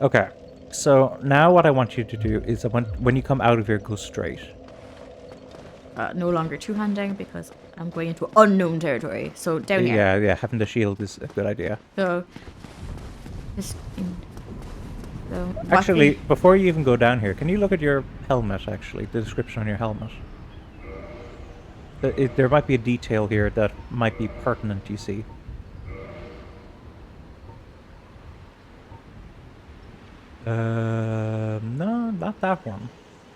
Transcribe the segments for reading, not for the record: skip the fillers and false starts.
Okay. So now what I want you to do is that when you come out of here, go straight. No longer two-handing because I'm going into unknown territory. So down here. Yeah, yeah. Having the shield is a good idea. So just so Actually, walking. before you even go down here, can you look at your helmet? Actually, the description on your helmet. There might be a detail here that might be pertinent. You see. No, not that one.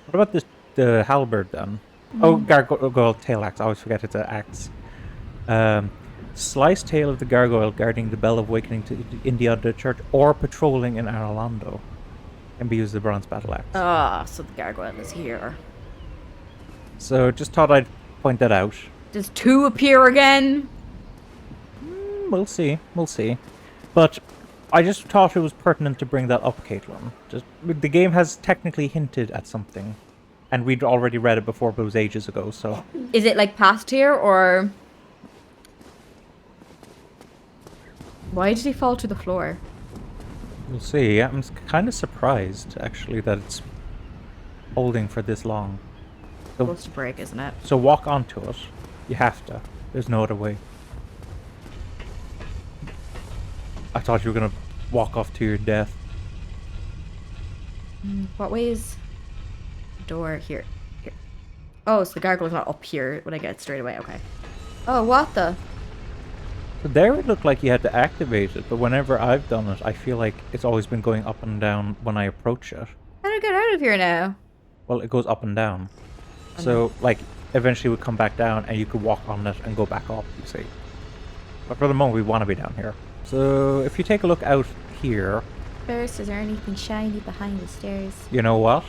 What about this? The halberd then? Oh, gargoyle tail axe. I always forget it's an axe. Um, sliced tail of the gargoyle guarding the bell of awakening in the other church or patrolling in Arlando can be used as a bronze battle axe. Ah, so the gargoyle is here. So just thought I'd point that out. Does two appear again? We'll see. We'll see. But I just thought it was pertinent to bring that up, Caitlin. Just the game has technically hinted at something, and we'd already read it before, but it was ages ago. So Is it like past here or? Why did he fall to the floor? we'll see. I'm kind of surprised actually that it's holding for this long. So, Supposed to break, isn't it? so walk onto it. You have to. There's no other way. I thought you were gonna walk off to your death. What way is the door here? Here. Oh, so the gargoyle's not up here when I get it straight away. Okay. Oh, what the? So there it looked like you had to activate it, but whenever I've done it, I feel like it's always been going up and down when I approach it. How do I get out of here now? Well, it goes up and down. So, like, eventually it would come back down and you could walk on it and go back up, you see. But for the moment, we want to be down here. So, if you take a look out here, First, is there anything shiny behind the stairs? you know what?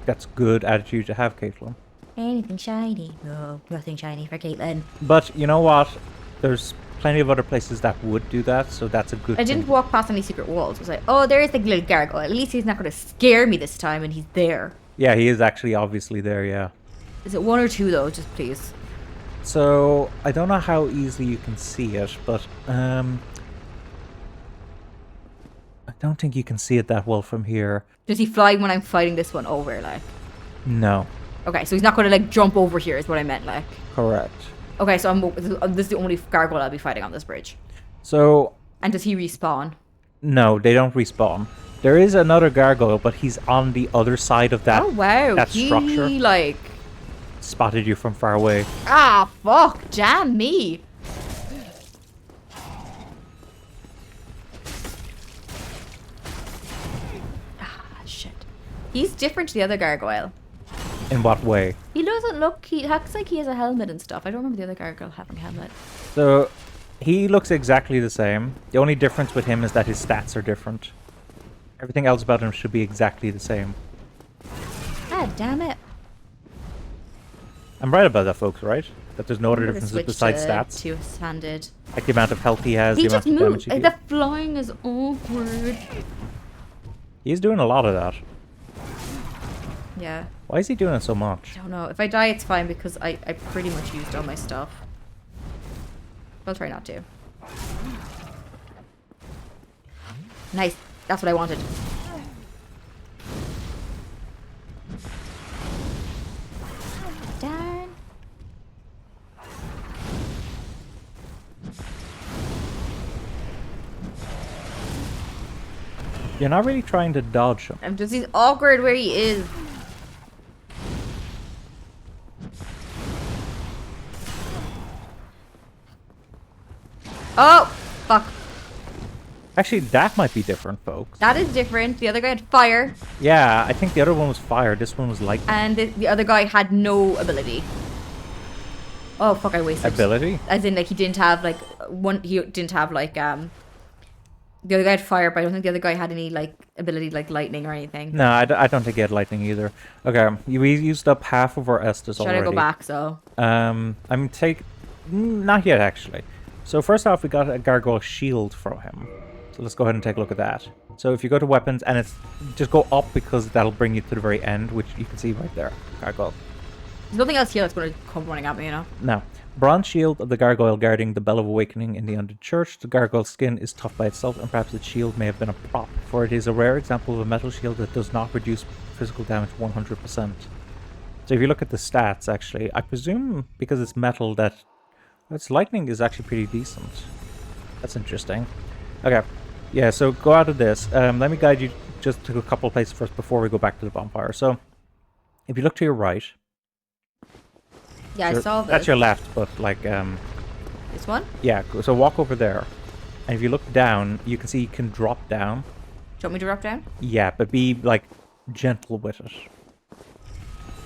That's good attitude to have, Caitlin. Anything shiny? No, nothing shiny for Caitlin. But, you know what? There's plenty of other places that would do that, so that's a good I thing. didn't walk past any secret walls. I was like, oh, there's the little gargoyle. At least he's not going to scare me this time, and he's there. Yeah, he is actually obviously there, yeah. Is it one or two, though? Just please. So, I don't know how easily you can see it, but, I don't think you can see it that well from here. Does he fly when I'm fighting this one over, like? No. Okay, so he's not going to, like, jump over here is what I meant, like. Correct. Okay, so this is the only gargoyle I'll be fighting on this bridge. So, And does he respawn? no, they don't respawn. There is another gargoyle, but he's on the other side of that, Oh, wow. that structure. He, like... Spotted you from far away. Ah, fuck. Damn me. Ah, shit. He's different to the other gargoyle. In what way? He doesn't look... He looks like he has a helmet and stuff. I don't remember the other gargoyle having a helmet. So, he looks exactly the same. The only difference with him is that his stats are different. Everything else about him should be exactly the same. Ah, damn it. I'm right about that, folks, right? That there's no other I'm gonna differences switch besides to stats. two-handed. Like the amount of health he has, He the just amount of damage moved. he The deals. flying is awkward. He's doing a lot of that. Yeah. Why is he doing it so much? I don't know. If I die, it's fine because I pretty much used all my stuff. I'll try not to. Nice. That's what I wanted. Darn. You're not really trying to dodge him. I'm just... He's awkward where he is. Oh! Fuck. Actually, that might be different, folks. That is different. The other guy had fire, Yeah, I think the other one was fire. This one was lightning. and the other guy had no ability. Oh, fuck, I wasted. Ability? As in, like, he didn't have, like, one... He didn't have, like, the other guy had fire, but I don't think the other guy had any, like, ability, like, lightning or anything. No, I don't think he had lightning either. Okay, we used up half of our Estus Try already. to go back, so... Not yet, actually. So first off, we got a gargoyle shield from him. So let's go ahead and take a look at that. So if you go to weapons, and it's... Just go up, because that'll bring you to the very end, which you can see right there. Gargoyle. There's nothing else here that's going to come running at me, you know? No. Bronze shield of the gargoyle guarding the Bell of Awakening in the Undead Church. The gargoyle's skin is tough by itself, and perhaps its shield may have been a prop, for it is a rare example of a metal shield that does not reduce physical damage 100%. So if you look at the stats, actually, I presume because it's metal that its lightning is actually pretty decent. That's interesting. Okay, yeah, so go out of this. Let me guide you just to a couple of places first before we go back to the bonfire. So if you look to your right... Yeah, I saw this. That's your left, but like... This one? Yeah, so walk over there. And if you look down, you can see you can drop down. Do you want me to drop down? Yeah, but be, like, gentle with it.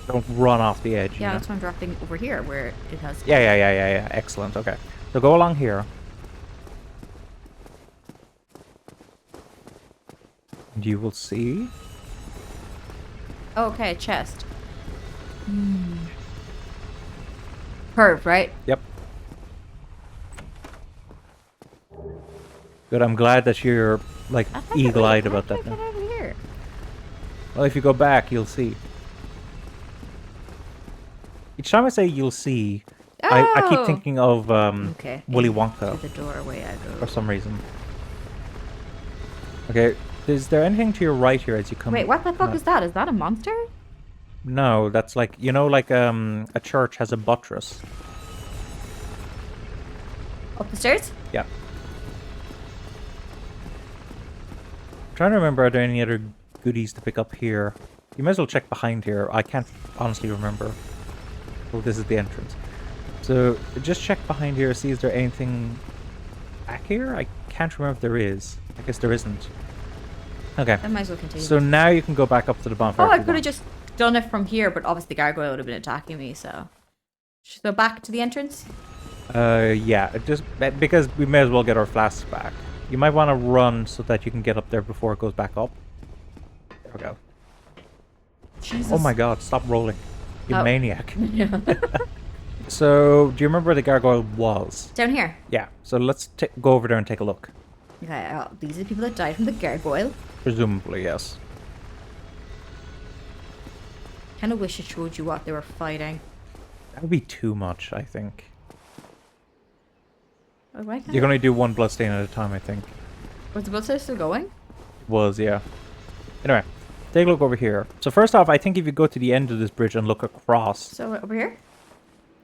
Don't run off the edge. Yeah, that's why I'm dropping over here, where it has... Yeah. Excellent, okay. So go along here. And you will see... Oh, okay, chest. Curved, right? Yep. Good, I'm glad that you're, like, eagle-eyed about that now. Here. Well, if you go back, you'll see. Each time I say you'll see, I keep thinking of Willy Wonka. To the doorway I go. For some reason. Okay, is there anything to your right here as you come... Wait, what the fuck is that? Is that a monster? No, that's like, you know, like a church has a buttress. Up the stairs? Yeah. I'm trying to remember, are there any other goodies to pick up here? You might as well check behind here. I can't honestly remember. Oh, this is the entrance. So, just check behind here, see is there anything back here? I can't remember if there is. I guess there isn't. Okay. I might as well continue. So now you can go back up to the bonfire. Oh, I could have just done it from here, but obviously the gargoyle would have been attacking me, so... Should we go back to the entrance? Yeah, just because we may as well get our flasks back. You might want to run so that you can get up there before it goes back up. There we go. Jesus. Oh my god, stop rolling. You maniac. Yeah. So, do you remember where the gargoyle was? Down here. Yeah, so let's go over there and take a look. Okay, these are the people that died from the gargoyle. Presumably, yes. Kind of wish it showed you what they were fighting. That would be too much, I think. Oh, why can't You can only do one bloodstain at a time, I think. Was the bloodstain still going? Was, yeah. Anyway, take a look over here. So first off, I think if you go to the end of this bridge and look across... So, over here?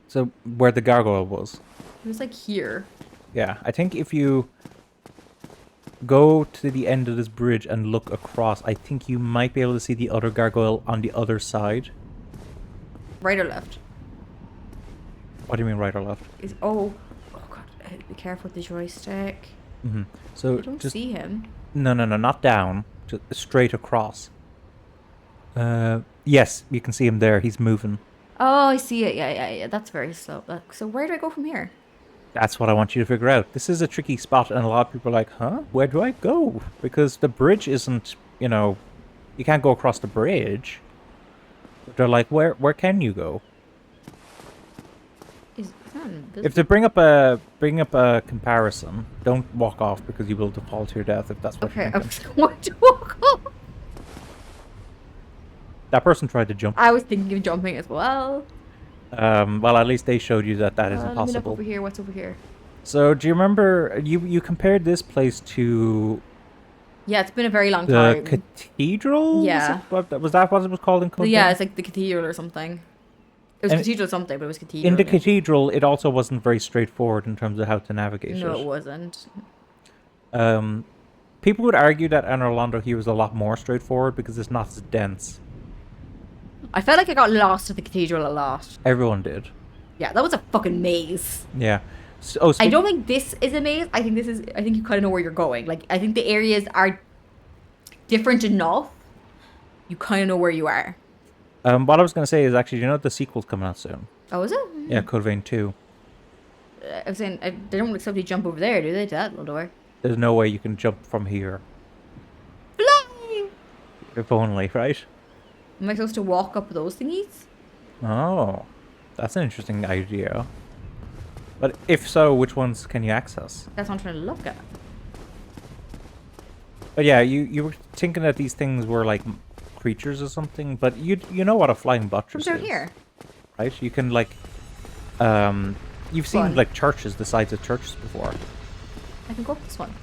So, where the gargoyle was. It was like here. Yeah, I think if you go to the end of this bridge and look across, I think you might be able to see the other gargoyle on the other side. Right or left? What do you mean right or left? Oh god, be careful with the joystick. Mm-hmm. So I don't just see him. No, not down. Just straight across. Yes, you can see him there. He's moving. Oh, I see it. Yeah. That's very slow. So where do I go from here? That's what I want you to figure out. This is a tricky spot, and a lot of people are like, huh? Where do I go? Because the bridge isn't, you know, you can't go across the bridge. They're like, where can you go? If they bring up a comparison, don't walk off because you will default to your death if that's what you're thinking. Okay, I was going to walk off. That person tried to jump. I was thinking of jumping as well. Well, at least they showed you that is Let me look impossible. over here. What's over here? So, do you remember you compared this place to? Yeah, it's been a very long the time. cathedral? Yeah. Was that what it was called in Code? Yeah, it's like the cathedral or something. It was cathedral something, but it was cathedral. In the cathedral, it also wasn't very straightforward in terms of how to navigate it. No, it wasn't. People would argue that in Orlando here was a lot more straightforward because it's not as dense. I felt like I got lost at the cathedral a lot. Everyone did. Yeah, that was a fucking maze. Yeah. So, I don't think this is a maze. I think you kind of know where you're going. Like, I think the areas are different enough. You kind of know where you are. What I was going to say is actually, you know, the sequel's coming out soon. Oh, is it? Yeah, Code Vein 2. I was saying, they don't accept you jump over there, do they, to that little door? There's no way you can jump from here. Fly! If only, right? Am I supposed to walk up those thingies? Oh, that's an interesting idea. But if so, which ones can you access? That's what I'm trying to look at. But yeah, you were thinking that these things were like creatures or something, but you know what a flying buttress From is. down here. Right? You can like You've seen Fun. like churches, the sides of churches before. I can go up this one.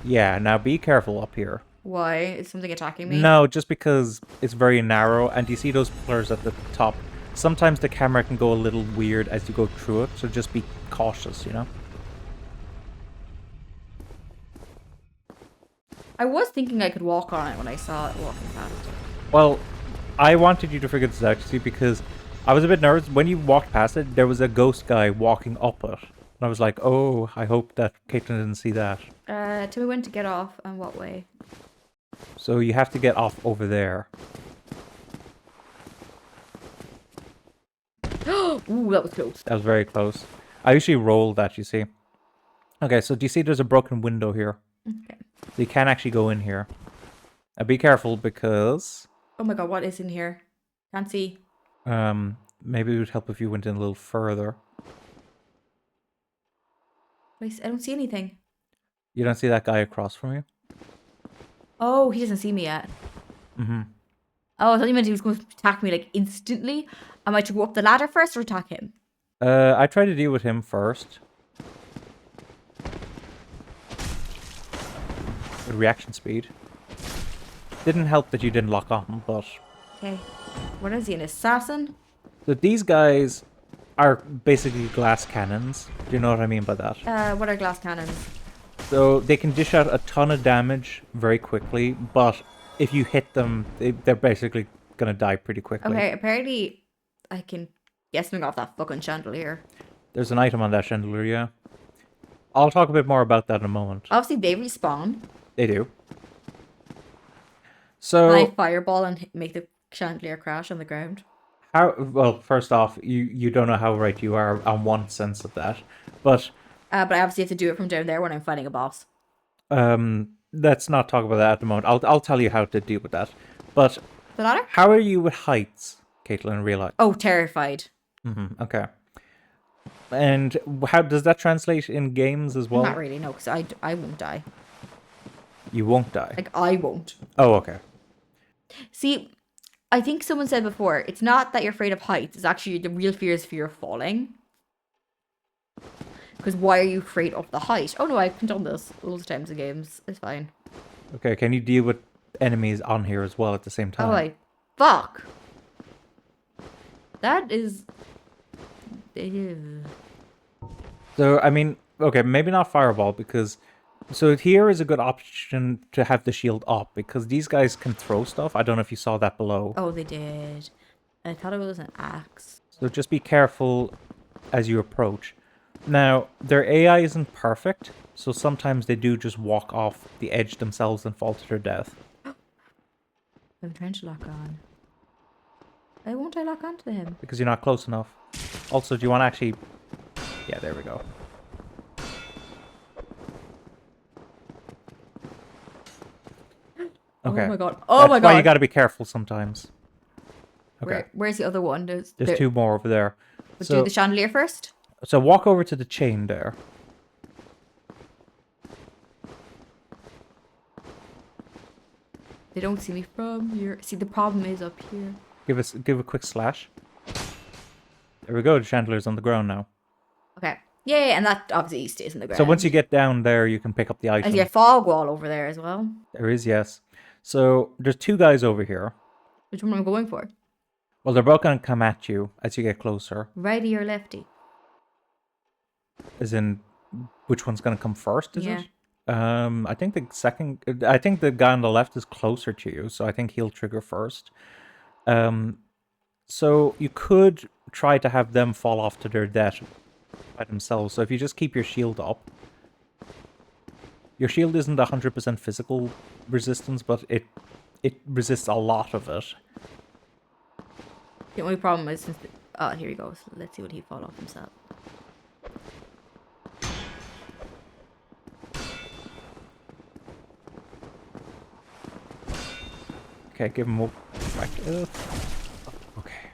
Yeah, now be careful up here. Why? Is something attacking me? No, just because it's very narrow, and you see those pillars at the top. Sometimes the camera can go a little weird as you go through it, so just be cautious, you know? I was thinking I could walk on it when I saw it walking past. Well, I wanted you to figure this out, see, because I was a bit nervous. When you walked past it, there was a ghost guy walking up it. And I was like, oh, I hope that Caitlin didn't see that. Tell me when to get off and what way. So you have to get off over there. Ooh, that was close. That was very close. I usually roll that, you see. Okay, so do you see there's a broken window here? Okay. So you can actually go in here. Now be careful because... Oh my god, what is in here? Can't see. Maybe it would help if you went in a little further. I don't see anything. You don't see that guy across from you? Oh, he doesn't see me yet. Mm-hmm. Oh, I thought you meant he was going to attack me like instantly. Am I to go up the ladder first or attack him? I tried to deal with him first. With reaction speed. Didn't help that you didn't lock on, but... Okay. What is he, an assassin? So these guys are basically glass cannons. Do you know what I mean by that? What are glass cannons? So they can dish out a ton of damage very quickly, but if you hit them, they're basically gonna die pretty quickly. Okay, apparently I can get something off that fucking chandelier. There's an item on that chandelier, yeah. I'll talk a bit more about that in a moment. Obviously, they respawn. They do. So... Can I fireball and make the chandelier crash on the ground? Well, first off, you don't know how right you are on one sense of that, but I obviously have to do it from down there when I'm fighting a boss. let's not talk about that at the moment. I'll tell you how to deal with that. But The ladder? how are you with heights, Caitlin, in real life? Oh, terrified. Okay. And how does that translate in games as well? Not really, no, because I won't die. You won't die. Like, I won't. Oh, okay. See, I think someone said before, it's not that you're afraid of heights. It's actually the real fear is fear of falling. Because why are you afraid of the height? Oh no, I've done this loads of times in games. It's fine. Okay, can you deal with enemies on here as well at the same time? Oh, like, fuck. That is... Ew. So, I mean, okay, maybe not fireball because... So here is a good option to have the shield up because these guys can throw stuff. I don't know if you saw that below. Oh, they did. I thought it was an axe. So just be careful as you approach. Now, their AI isn't perfect, so sometimes they do just walk off the edge themselves and fall to their death. I'm trying to lock on. Why won't I lock onto him? Because you're not close enough. Also, do you want to actually... Yeah, there we go. Okay. Oh my god. Oh my god. That's why you gotta be careful sometimes. Okay. Where's the other one? There's two more over there. Let's do the chandelier first. So walk over to the chain there. They don't see me from here. See, the problem is up here. Give a quick slash. There we go. The chandelier's on the ground now. Okay. Yeah, and that obviously stays in the ground. So once you get down there, you can pick up the item. I see a fog wall over there as well. There is, yes. So there's two guys over here. Which one am I going for? Well, they're both going to come at you as you get closer. Righty or lefty? As in, which one's going to come first, is Yeah. it? I think I think the guy on the left is closer to you, so I think he'll trigger first. So you could try to have them fall off to their death by themselves. So if you just keep your shield up. Your shield isn't 100% physical resistance, but it resists a lot of it. The only problem is since... Oh, here he goes. Let's see what he fall off himself. Okay, give him a... Okay.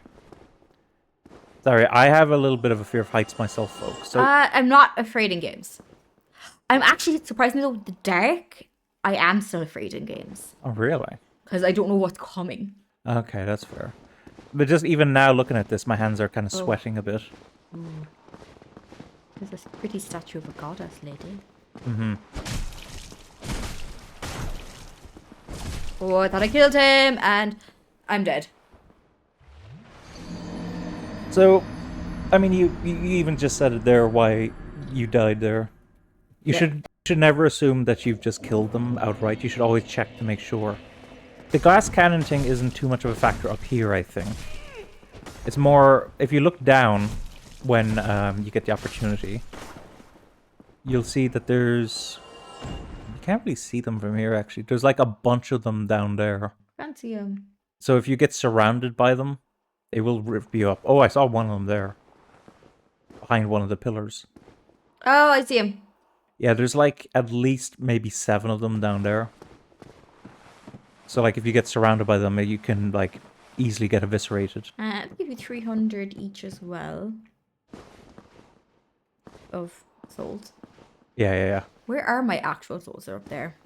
Sorry, I have a little bit of a fear of heights myself, folks. So I'm not afraid in games. I'm actually, surprisingly though, the dark, I am still afraid in games. Oh, really? Because I don't know what's coming. Okay, that's fair. But just even now looking at this, my hands are kind of sweating a bit. There's a pretty statue of a goddess lady. Mm-hmm. Oh, I thought I killed him, and I'm dead. So, I mean, you even just said it there why you died there. You should never assume that you've just killed them outright. You should always check to make sure. The glass cannon thing isn't too much of a factor up here, I think. It's more, if you look down when you get the opportunity, you'll see that there's... You can't really see them from here, actually. There's like a bunch of them down there. Can't see him. So if you get surrounded by them, they will rip you up. Oh, I saw one of them there. Behind one of the pillars. Oh, I see him. Yeah, there's like at least maybe 7 of them down there. So like if you get surrounded by them, you can like easily get eviscerated. I'll give you 300 each as well. Of souls. Yeah. Where are my actual souls? They're up there.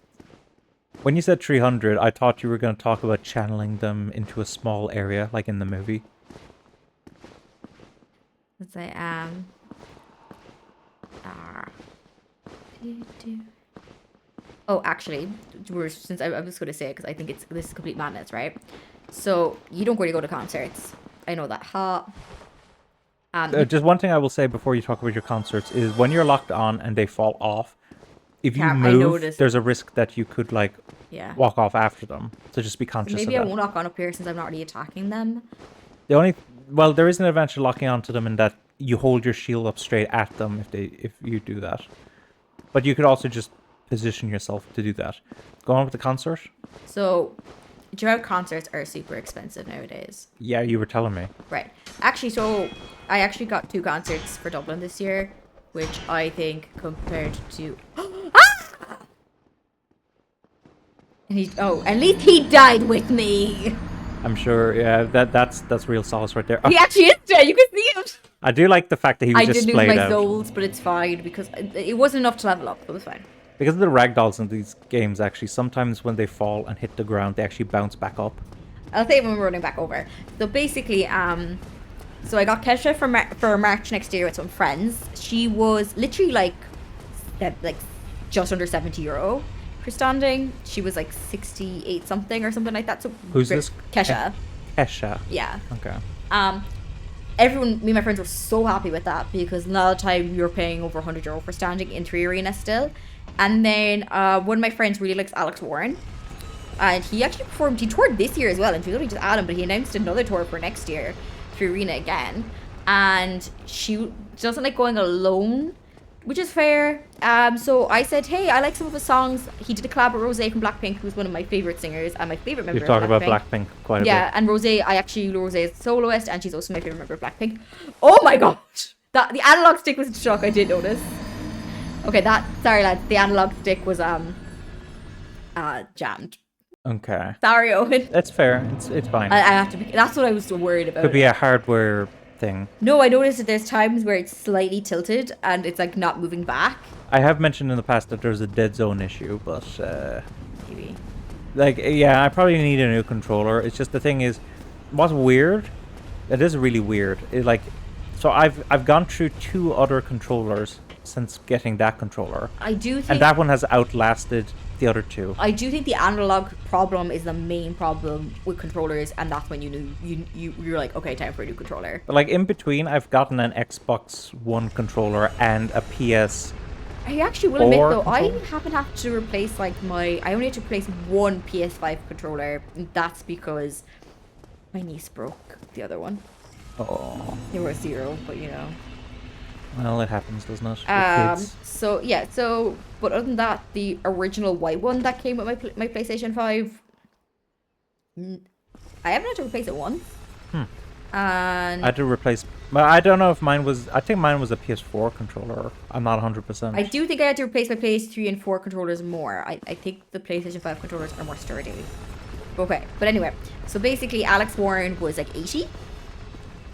When you said 300, I thought you were going to talk about channeling them into a small area, like in the movie. As I am. Oh, actually, since I'm just going to say it because I think this is complete madness, right? So you don't really go to concerts. I know that. Just one thing I will say before you talk about your concerts is when you're locked on and they fall off, if you move, there's a risk that you could like walk off after them. So just be conscious of that. Maybe I won't lock on up here since I'm not really attacking them. Well, there is an advantage locking onto them in that you hold your shield up straight at them if you do that. But you could also just position yourself to do that. Go on with the concert. So, drug concerts are super expensive nowadays. Yeah, you were telling me. Right. Actually, so I actually got 2 concerts for Dublin this year, which I think compared to at least he died with me. I'm sure. Yeah, that's real solace right there. He actually is dead. You can see him. I do like the fact that he was just splayed out. I did lose my souls, but it's fine because it wasn't enough to level up. It was fine. Because of the ragdolls in these games, actually, sometimes when they fall and hit the ground, they actually bounce back up. I'll say when we're running back over. So basically, so I got Kesha for March next year with some friends. She was literally like just under €70 for standing. She was like 68 something or something like that. So who's this? Kesha. Kesha. Yeah. Okay. Everyone, me and my friends were so happy with that because now the time we were paying over €100 for standing in 3 Arena still. And then one of my friends really likes Alex Warren. And he actually he toured this year as well. And she only just added him, but he announced another tour for next year through Arena again. And she doesn't like going alone, which is fair. So I said, hey, I like some of his songs. He did a collab with Rosé from Blackpink, who's one of my favorite singers and my favorite member You've talked of about Blackpink quite a bit. Yeah, and Rosé is a soloist, and she's also my favorite member of Blackpink. Oh my god! The analog stick was a shock, I did notice. Okay, sorry lads, the analog stick was jammed. Okay. Sorry, Owen. That's fair. It's fine. I have to that's what I was so worried about. Could be a hardware thing. No, I noticed that there's times where it's slightly tilted and it's like not moving back. I have mentioned in the past that there's a dead zone issue, but maybe. Like, yeah, I probably need a new controller. It's just the thing is, what's weird? It is really weird. So I've gone through 2 other controllers since getting that controller. I do think, and that one has outlasted the other 2. I do think the analog problem is the main problem with controllers, and that's when you're like, okay, time for a new controller. But like in between, I've gotten an Xbox One controller and a PS. I actually will admit though, I haven't had to replace I only had to replace one PS5 controller, and that's because my niece broke the other one. Oh. They were 0, but you know. Well, it happens, doesn't it? So yeah, but other than that, the original white one that came with my PlayStation 5, I haven't had to replace it once. And I had to replace. Well, I don't know if mine was. I think mine was a PS4 controller. I'm not 100%. I do think I had to replace my PS3 and 4 controllers more. I think the PlayStation 5 controllers are more sturdy. Okay, but anyway, so basically, Alex Warren was like 80.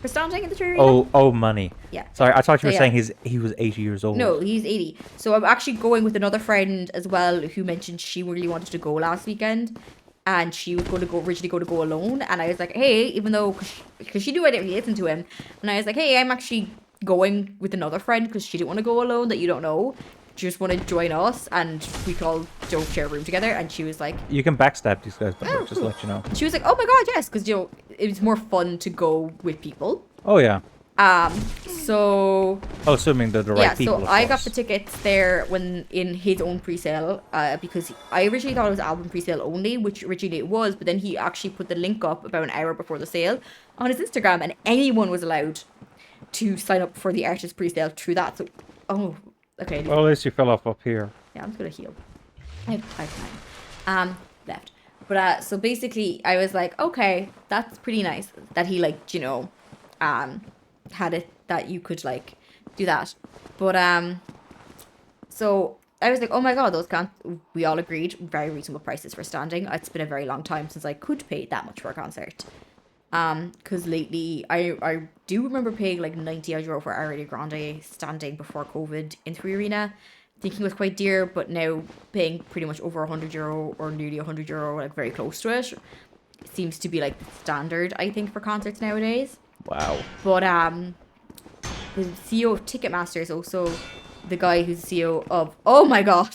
For standing in the tree arena? Oh, money. Yeah. Sorry, I thought you were saying he was 80 years old. No, he's 80. So I'm actually going with another friend as well who mentioned she really wanted to go last weekend. And she was originally going to go alone. And I was like, hey, even though, because she knew I didn't really listen to him. And I was like, hey, I'm actually going with another friend because she didn't want to go alone that you don't know. She just want to join us, and we could all don't share a room together. And she was like, You can backstab these guys, but Oh, just cool. let you know. she was like, oh my god, yes, because it was more fun to go with people. Oh yeah. So Oh, assuming they're the right yeah, people. so of I got course. the tickets there when in his own pre-sale, because I originally thought it was album pre-sale only, which originally it was, but then he actually put the link up about an hour before the sale on his Instagram, and anyone was allowed to sign up for the artist pre-sale through that. So, okay. Well, at least you fell off up here. Yeah, I'm just gonna heal. I have time. Left. But so basically, I was like, okay, that's pretty nice that he had it that you could like do that. But so I was like, oh my god, we all agreed very reasonable prices for standing. It's been a very long time since I could pay that much for a concert. Because lately I do remember paying like €90 for Ariana Grande standing before COVID in 3Arena, thinking it was quite dear, but now paying pretty much over €100 or nearly €100, like very close to it, seems to be like the standard, I think, for concerts nowadays. Wow. But the CEO of Ticketmaster is also the guy who's the CEO of, oh my god,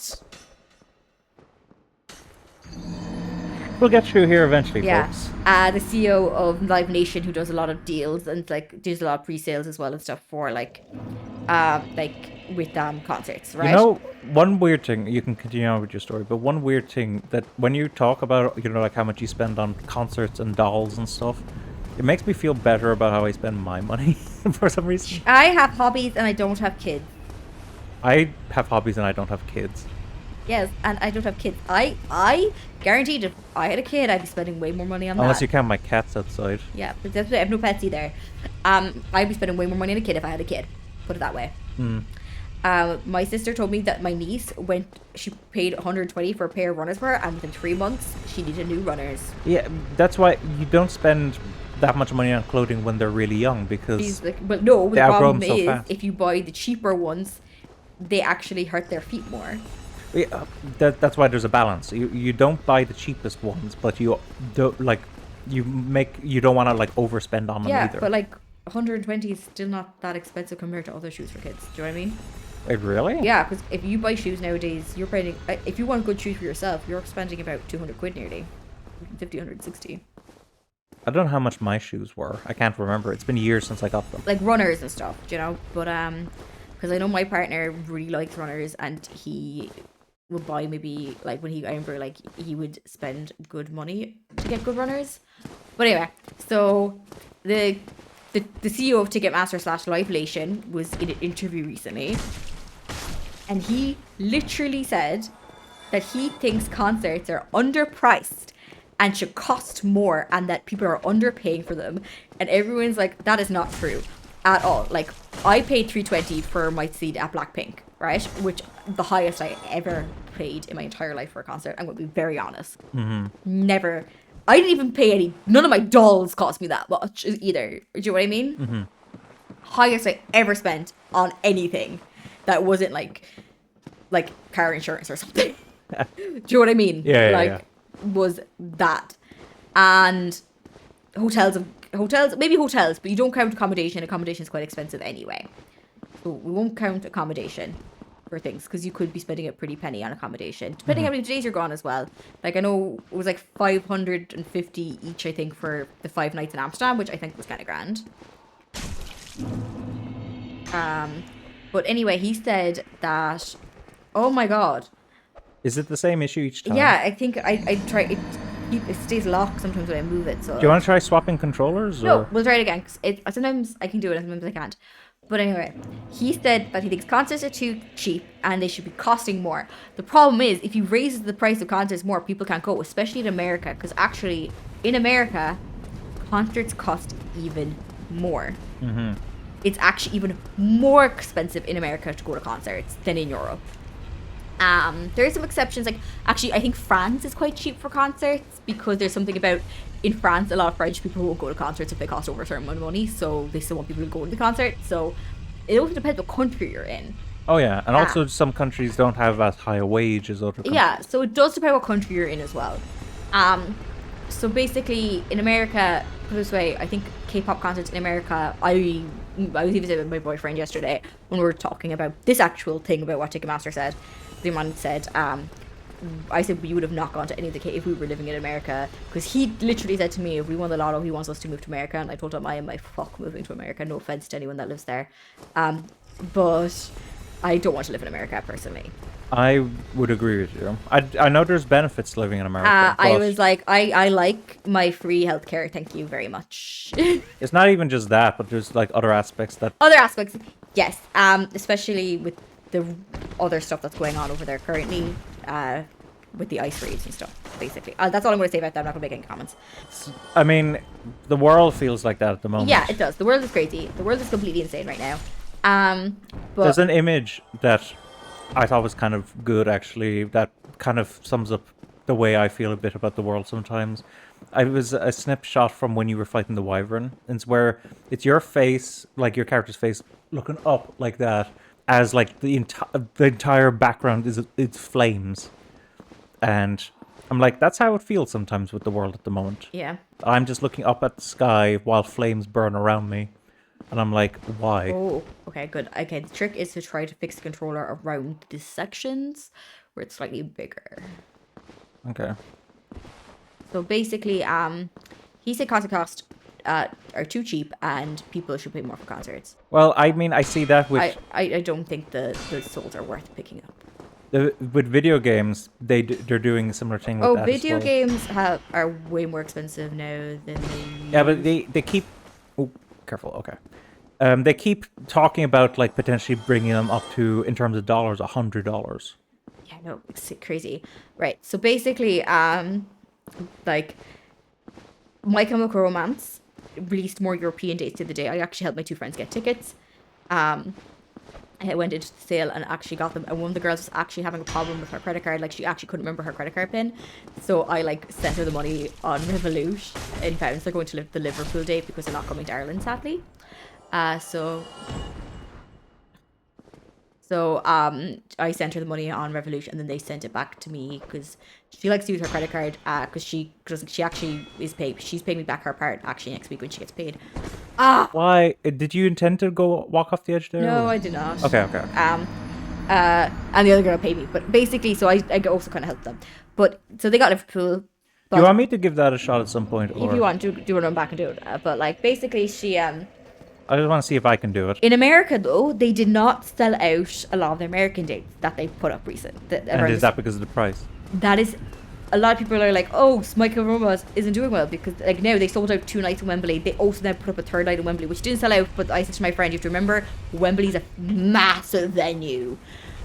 We'll get through here eventually, yeah, folks. the CEO of Live Nation, who does a lot of deals and like does a lot of pre-sales as well and stuff for like with concerts, right? You know, one weird thing, you can continue on with your story, but one weird thing that when you talk about, like how much you spend on concerts and dolls and stuff, it makes me feel better about how I spend my money for some reason. I have hobbies and I don't have kids. I have hobbies and I don't have kids. Yes, and I don't have kids. I guaranteed if I had a kid, I'd be spending way more money on Unless that. you count my cats outside. Yeah, but that's, I have no pets either. I'd be spending way more money on a kid if I had a kid. Put it that way. My sister told me that my niece she paid 120 for a pair of runners for her, and within 3 months, she needed new runners. Yeah, that's why you don't spend that much money on clothing when they're really young, because She's like, well, no, the they outgrow problem them so is fast. if you buy the cheaper ones, they actually hurt their feet more. Yeah, that's why there's a balance. You don't buy the cheapest ones, but you don't you don't want to like overspend on them Yeah, either. but like 120 is still not that expensive compared to other shoes for kids. Do you know what I mean? Wait, really? Yeah, because if you buy shoes nowadays, you're paying. If you want good shoes for yourself, you're spending about 200 quid nearly, 50, 160. I don't know how much my shoes were. I can't remember. It's been years since I got them. Like runners and stuff, you know. But because I know my partner really likes runners, and he will buy maybe like I remember like he would spend good money to get good runners. But anyway, so the CEO of Ticketmaster / Live Nation was in an interview recently, and he literally said that he thinks concerts are underpriced and should cost more, and that people are underpaying for them. And everyone's like, that is not true at all. Like, I paid $320 for my seat at Blackpink, right? Which the highest I ever paid in my entire life for a concert. I'm going to be very honest. Never. I didn't even pay any. None of my dolls cost me that much either. Do you know what I mean? Highest I ever spent on anything that wasn't like car insurance or something. Do you know what I mean? Yeah. Was that. And hotels, maybe hotels, but you don't count accommodation. Accommodation is quite expensive anyway. So we won't count accommodation for things, because you could be spending a pretty penny on accommodation, depending how many days you're gone as well. Like, I know it was like 550 each, I think, for the 5 nights in Amsterdam, which I think was kind of grand. But anyway, he said that, oh my god. Is it the same issue each time? Yeah, I think I try it. It stays locked sometimes when I move it. So Do you want to try swapping controllers? Or? no, we'll try it again. 'Cause sometimes I can do it, and sometimes I can't. But anyway, he said that he thinks concerts are too cheap and they should be costing more. The problem is, if you raise the price of concerts more, people can't go, especially in America. Because actually, in America, concerts cost even more. It's actually even more expensive in America to go to concerts than in Europe. There are some exceptions. Like, actually, I think France is quite cheap for concerts, because there's something about, in France, a lot of French people won't go to concerts if they cost over a certain amount of money, so they still want people to go to the concert. So it also depends what country you're in. Oh yeah, and also some countries don't have as high a wage as other countries. Yeah, so it does depend what country you're in as well. So basically, in America, put it this way, I think K-pop concerts in America, I was even saying with my boyfriend yesterday when we were talking about this actual thing about what Ticketmaster said. The man said, I said we would have not gone to any of the K if we were living in America, because he literally said to me, if we won the lotto, he wants us to move to America, and I told him I am my fuck moving to America. No offense to anyone that lives there, but I don't want to live in America personally. I would agree with you. I know there's benefits to living in America. I but was like, I like my free healthcare, thank you very much. it's not even just that, but there's like other aspects that. Other aspects, yes, especially with the other stuff that's going on over there currently, with the ice raids and stuff, basically. That's all I'm going to say about that. I'm not going to make any comments. I mean, the world feels like that at the moment. Yeah, it does. The world is crazy. The world is completely insane right now. But There's an image that I thought was kind of good, actually, that kind of sums up the way I feel a bit about the world sometimes. It was a snapshot from when you were fighting the wyvern. It's where it's your face, like your character's face, looking up like that, as like the entire background is it's flames. And I'm like, that's how it feels sometimes with the world at the moment. yeah. I'm just looking up at the sky while flames burn around me. And I'm like, why? Oh, okay, good. Okay, the trick is to try to fix the controller around the sections where it's slightly bigger. Okay. So basically, he said concert costs are too cheap and people should pay more for concerts. Well, I mean, I see that with I don't think the souls are worth picking up. with video games. They're doing a similar thing with Oh, that as video well. games are way more expensive now than they Yeah, but they keep. Oh, careful. Okay. They keep talking about like potentially bringing them up to, in terms of dollars, $100. Yeah, no, it's crazy. Right. So basically, like My Chemical Romance released more European dates the other day. I actually helped my two friends get tickets. I went into the sale and actually got them. And one of the girls was actually having a problem with her credit card. Like, she actually couldn't remember her credit card pin. So I, like, sent her the money on Revolut in pounds. They're going to the Liverpool date because they're not coming to Ireland, sadly. So I sent her the money on Revolut, and then they sent it back to me because she likes to use her credit card because she actually is paid. She's paying me back her part actually next week when she gets paid. Why did you intend to go walk off the edge there? No, or- I did not. Okay. And the other girl paid me, but basically, so I also kind of helped them. But so they got Liverpool. Do you want me to give that a shot at some point? Or If you want, do run back and do it. But like basically, she I just want to see if I can do it. in America though, they did not sell out a lot of the American dates that they put up recent. And is that because of the price? That is, a lot of people are like, oh, Michael Romance isn't doing well because like now they sold out 2 nights in Wembley. They also then put up a 3rd night in Wembley, which didn't sell out. But I said to my friend, you have to remember, Wembley's a massive venue.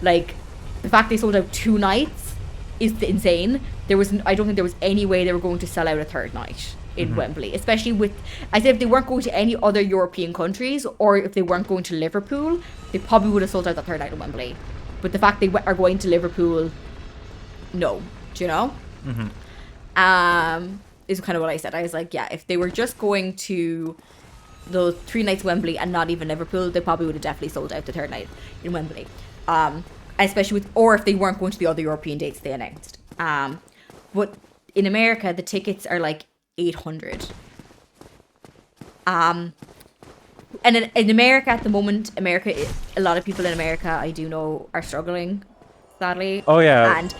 Like, the fact they sold out 2 nights is insane. I don't think there was any way they were going to sell out a 3rd night in Wembley, especially with, I said if they weren't going to any other European countries or if they weren't going to Liverpool, they probably would have sold out the 3rd night in Wembley. But the fact they are going to Liverpool, no, do you know? Is kind of what I said. I was like, yeah, if they were just going to those 3 nights Wembley and not even Liverpool, they probably would have definitely sold out the 3rd night in Wembley. Especially with, or if they weren't going to the other European dates they announced. But in America, the tickets are like 800. And in America at the moment, a lot of people in America I do know are struggling, sadly. Oh, yeah. And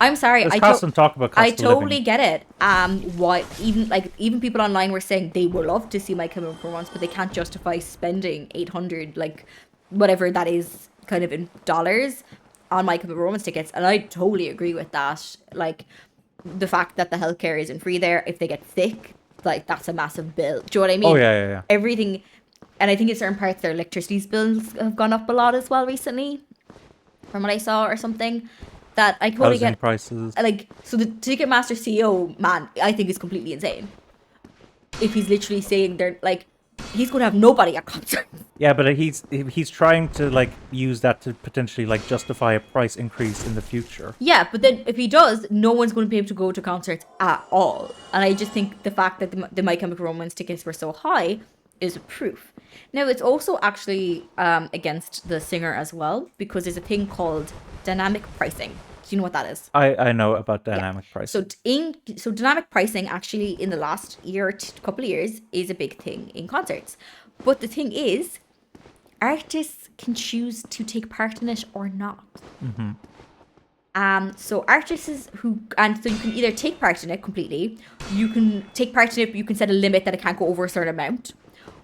I'm sorry, There's constant talk about cost I of totally living. get it. Why even people online were saying they would love to see My Chemical Romance, but they can't justify spending 800, like whatever that is, kind of in dollars, on My Chemical Romance tickets, and I totally agree with that. Like, the fact that the healthcare isn't free there, if they get sick, like that's a massive bill. Do you know what I mean? Oh, yeah. Everything, and I think in certain parts their electricity bills have gone up a lot as well recently, from what I saw or something. That I totally Housing get. prices. Like, so the Ticketmaster CEO, man, I think is completely insane. If he's literally saying they're like, he's going to have nobody at concerts. Yeah, but he's trying to like use that to potentially like justify a price increase in the future. Yeah, but then if he does, no one's going to be able to go to concerts at all. And I just think the fact that the My Chemical Romance tickets were so high is proof. Now, it's also actually against the singer as well, because there's a thing called dynamic pricing. Do you know what that is? I know about Yeah. dynamic pricing. So dynamic pricing actually in the last year, couple of years, is a big thing in concerts. But the thing is, artists can choose to take part in it or not. Mm-hmm. So artists so you can either take part in it completely, you can take part in it, but you can set a limit that it can't go over a certain amount,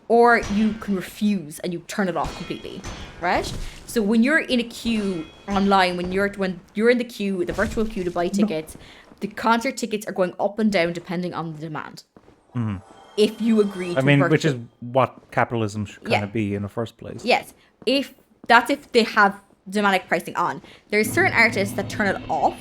or you can refuse and you turn it off completely, right? So when you're in a queue online, when you're in the queue, the virtual queue to buy tickets, the concert tickets are going up and down depending on the demand. Mm-hmm. If you agree to I mean, virtual, which is what capitalism should kind of be in the first place. yes, if they have dynamic pricing on. There's certain artists that turn it off,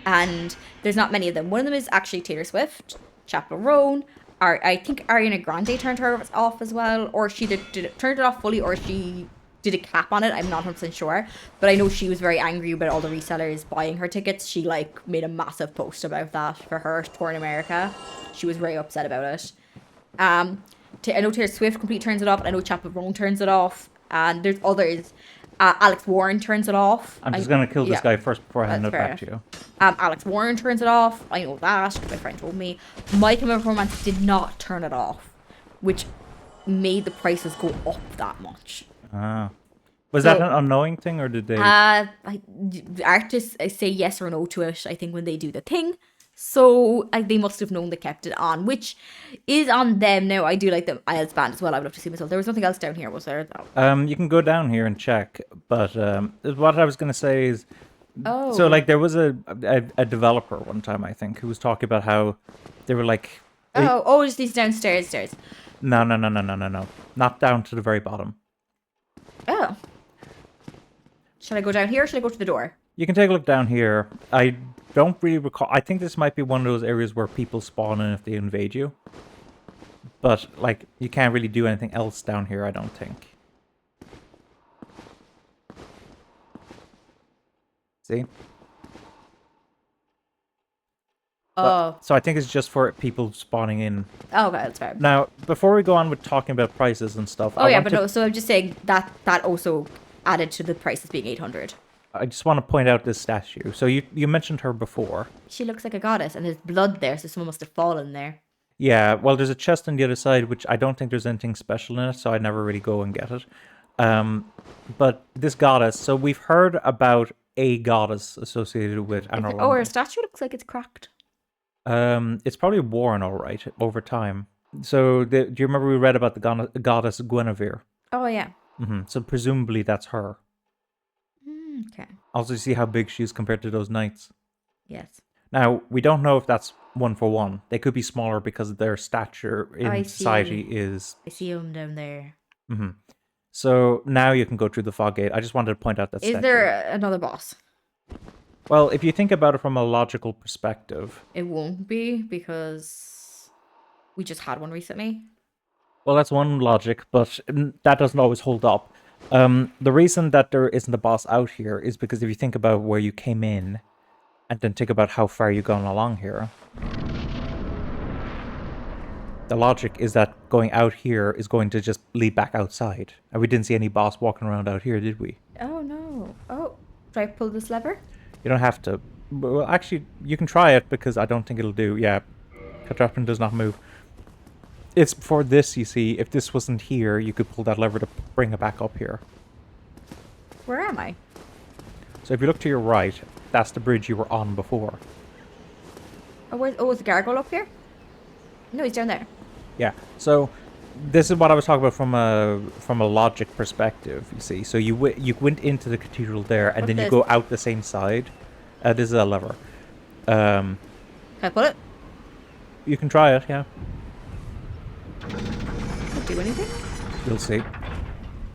and there's not many of them. One of them is actually Taylor Swift, Chappell Roan, or I think Ariana Grande turned hers off as well, or she turned it off fully, or she did a cap on it. I'm not 100% sure, but I know she was very angry about all the resellers buying her tickets. She like made a massive post about that for her tour in America. She was very upset about it. I know Taylor Swift completely turns it off, and I know Chappell Roan turns it off, and there's others. Alex Warren turns it off. I'm just going to kill this guy first before I hand it back to you. Alex Warren turns it off. I know that, my friend told me. My Chemical Romance did not turn it off, which made the prices go up that much. Was that an unknowing thing, or did they... Artists say yes or no to it, I think, when they do the thing. So they must have known they kept it on, which is on them. Now, I do like the IELTS band as well. I would love to see myself. There was nothing else down here, was there? You can go down here and check, but what I was going to say is... Oh. So, like, there was a developer one time, I think, who was talking about how they were like... It's these downstairs stairs. No. Not down to the very bottom. Oh. Should I go down here or should I go to the door? You can take a look down here. I don't really recall. I think this might be one of those areas where people spawn in if they invade you. But, like, you can't really do anything else down here, I don't think. See? Oh. So I think it's just for people spawning in. Oh, okay, that's fair. Now, before we go on with talking about prices and stuff... So I'm just saying that also added to the prices being 800. I just want to point out this statue. So you mentioned her before. She looks like a goddess, and there's blood there, so someone must have fallen there. Yeah, well, there's a chest on the other side, which I don't think there's anything special in it, so I never really go and get it. But this goddess, so we've heard about a goddess associated with Anor Londo. Oh, her statue looks like it's cracked. It's probably worn all right over time. So do you remember we read about the goddess Guinevere? Oh, yeah. So presumably that's her. Okay. Also, see how big she is compared to those knights. Yes. Now, we don't know if that's one for one. They could be smaller because their stature in society is... I see them down there. So now you can go through the fog gate. I just wanted to point out that statue. Is there another boss? Well, if you think about it from a logical perspective... It won't be, because we just had one recently. Well, that's one logic, but that doesn't always hold up. The reason that there isn't a boss out here is because if you think about where you came in, and then think about how far you've gone along here, the logic is that going out here is going to just lead back outside. And we didn't see any boss walking around out here, did we? Oh, no. Oh, do I pull this lever? You don't have to. Well, actually, you can try it, because I don't think it'll do. Yeah, Kathlynn does not move. It's for this, you see. If this wasn't here, you could pull that lever to bring it back up here. Where am I? So if you look to your right, that's the bridge you were on before. Oh, is the gargoyle up here? No, he's down there. Yeah. So this is what I was talking about from a logic perspective, you see. So you went into the cathedral there, and then you go out the same side. This is a lever. Can I pull it? You can try it, yeah. Does it do anything? You'll see.